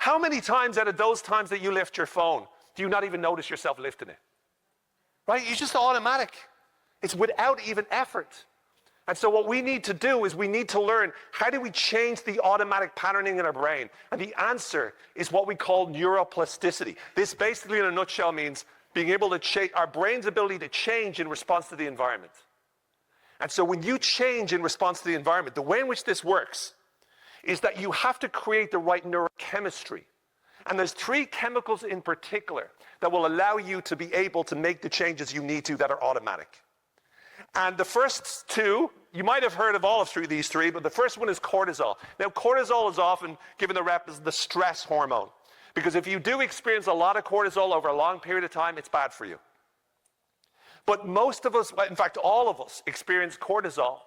How many times out of those times that you lift your phone do you not even notice yourself lifting it? Right? It's just automatic. It's without even effort. And so what we need to do is we need to learn, how do we change the automatic patterning in our brain? And the answer is what we call neuroplasticity. This basically in a nutshell means being able to change our brain's ability to change in response to the environment. And so when you change in response to the environment, the way in which this works is that you have to create the right neurochemistry. And there's 3 chemicals in particular that will allow you to be able to make the changes you need to that are automatic. And the first 2, you might have heard of all of these 3, but the first one is cortisol. Now, cortisol is often given the rep as the stress hormone, because if you do experience a lot of cortisol over a long period of time, it's bad for you. But most of us, in fact, all of us, experience cortisol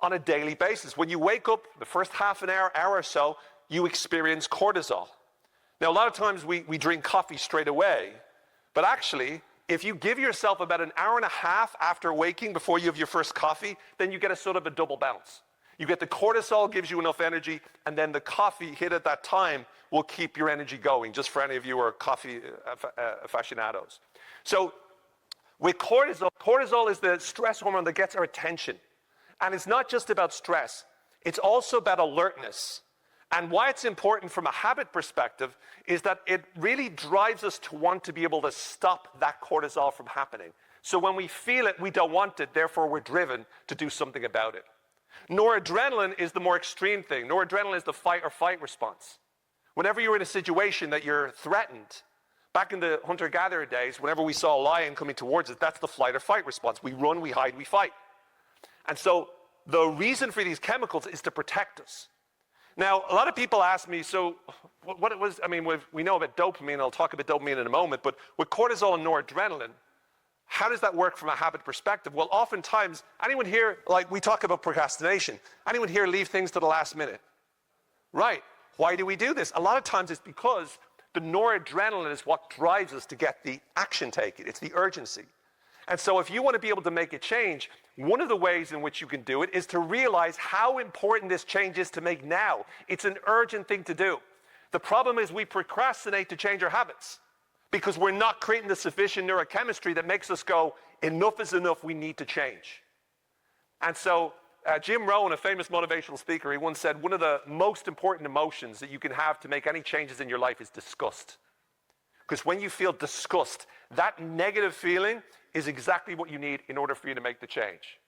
on a daily basis. When you wake up, the first half an hour or so, you experience cortisol. Now, a lot of times we drink coffee straight away, but actually, if you give yourself about an hour and a half after waking before you have your first coffee, then you get a sort of a double bounce. You get the cortisol, gives you enough energy, and then the coffee hit at that time will keep your energy going, just for any of you who are coffee aficionados. So with cortisol, cortisol is the stress hormone that gets our attention. And it's not just about stress, it's also about alertness. And why it's important from a habit perspective is that it really drives us to want to be able to stop that cortisol from happening. So when we feel it, we don't want it, therefore we're driven to do something about it. Noradrenaline is the more extreme thing. Noradrenaline is the fight or flight response. Whenever you're in a situation that you're threatened, back in the hunter-gatherer days, whenever we saw a lion coming towards us, that's the flight or fight response. We run, we hide, we fight. And so the reason for these chemicals is to protect us. Now, a lot of people ask me, so what it was, I mean, we know about dopamine, I'll talk about dopamine in a moment, but with cortisol and noradrenaline, how does that work from a habit perspective? Well, oftentimes, anyone here, like we talk about procrastination, anyone here leave things to the last minute? Right. Why do we do this? A lot of times it's because the noradrenaline is what drives us to get the action taken. It's the urgency. And so if you want to be able to make a change, one of the ways in which you can do it is to realize how important this change is to make now. It's an urgent thing to do. The problem is we procrastinate to change our habits because we're not creating the sufficient neurochemistry that makes us go, enough is enough, we need to change. And so Jim Rohn, a famous motivational speaker, he once said, one of the most important emotions that you can have to make any changes in your life is disgust. Because when you feel disgust, that negative feeling is exactly what you need in order for you to make the change.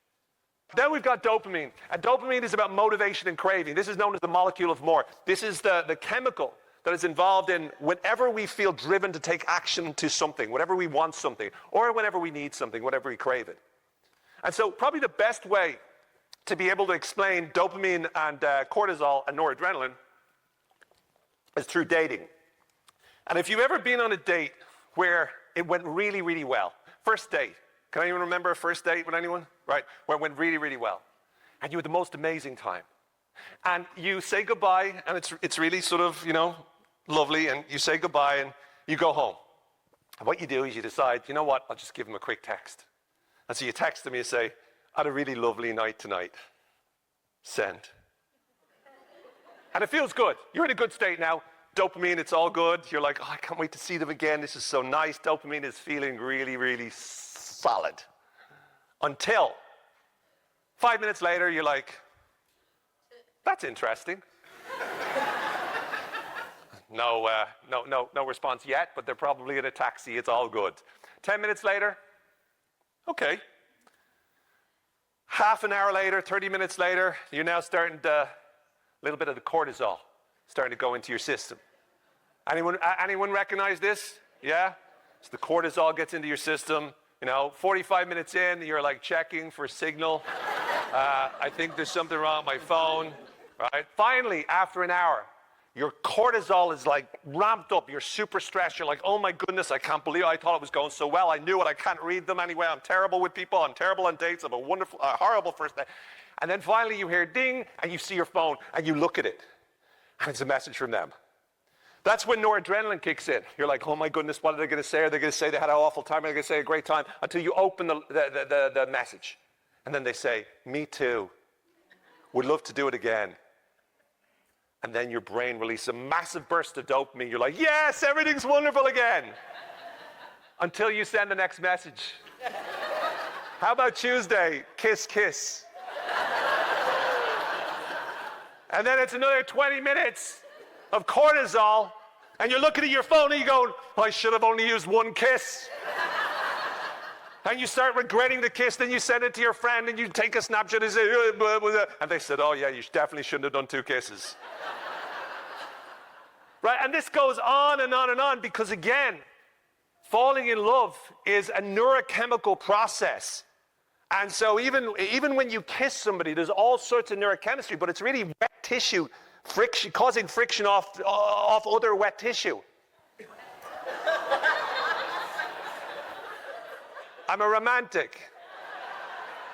Then we've got dopamine. And dopamine is about motivation and craving. This is known as the molecule of more. This is the chemical that is involved in whenever we feel driven to take action to something, whenever we want something, or whenever we need something, whenever we crave it. And so probably the best way to be able to explain dopamine and cortisol and noradrenaline is through dating. And if you've ever been on a date where it went really, really well, first date. Can anyone remember a first date with anyone? Right, where it went really, really well. And you had the most amazing time. And you say goodbye, and it's really sort of, lovely, and you say goodbye, and you go home. And what you do is you decide, you know what, I'll just give him a quick text. And so you text him, you say, I had a really lovely night tonight. Send. And it feels good. You're in a good state now. Dopamine, it's all good. You're like, oh, I can't wait to see them again. This is so nice. Dopamine is feeling really, really solid. Until 5 minutes later, you're like, that's interesting. No response yet, but they're probably in a taxi. It's all good. 10 minutes later, okay. Half an hour later, 30 minutes later, you're now starting to, a little bit of the cortisol starting to go into your system. Anyone recognize this? Yeah? So the cortisol gets into your system. 45 minutes in, you're like checking for signal. I think there's something wrong with my phone. Right? Finally, after an hour, your cortisol is like ramped up. You're super stressed. You're like, oh my goodness, I can't believe it. I thought it was going so well. I knew it. I can't read them anyway. I'm terrible with people. I'm terrible on dates. I'm a horrible first date. And then finally you hear ding, and you see your phone, and you look at it. And it's a message from them. That's when noradrenaline kicks in. You're like, oh my goodness, what are they going to say? Are they going to say they had an awful time? Are they going to say a great time? Until you open the message. And then they say, me too. Would love to do it again. And then your brain releases a massive burst of dopamine. You're like, yes, everything's wonderful again. Until you send the next message. How about Tuesday? Kiss, kiss. And then it's another 20 minutes of cortisol, and you're looking at your phone and you go, I should have only used one kiss. And you start regretting the kiss, then you send it to your friend and you take a snapshot and say, blah, blah, blah. And they said, oh yeah, you definitely shouldn't have done 2 kisses. Right, and this goes on and on and on because again, falling in love is a neurochemical process. And so even when you kiss somebody, there's all sorts of neurochemistry, but it's really wet tissue, friction, causing friction off other wet tissue. I'm a romantic.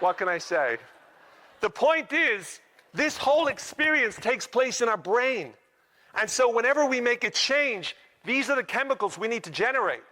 What can I say? The point is, this whole experience takes place in our brain. And so whenever we make a change, these are the chemicals we need to generate.